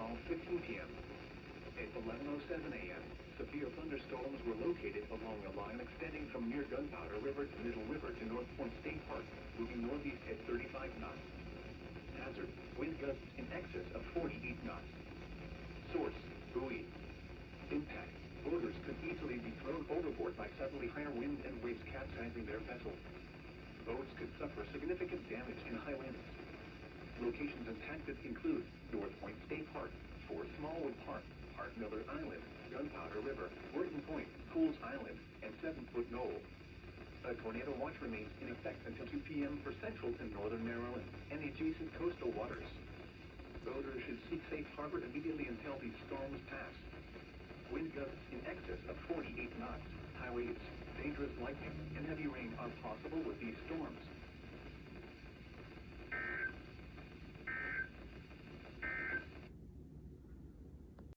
12:15 p.m. At 11:07 a.m., severe thunderstorms were located along a line extending from near Gunpowder River to Middle River to North Point State Park, moving northeast at 35 knots. Hazard, wind gusts in excess of 48 knots. Source, buoy. Impact, boaters could easily be thrown overboard by suddenly higher wind and waves capsizing their vessel. Boats could suffer significant damage in high winds. Locations impacted include North Point State Park, Fort Smallwood Park, Park Miller Island, Gunpowder River, Wharton Point, Pools Island, and 7-Foot Knoll. A tornado watch remains in effect until 2 p.m. for central and northern Maryland and the adjacent coastal waters. Boaters should seek safe harbor immediately until these storms pass. Wind gusts in excess of 48 knots, high winds, dangerous lightning, and heavy rain are possible with these storms.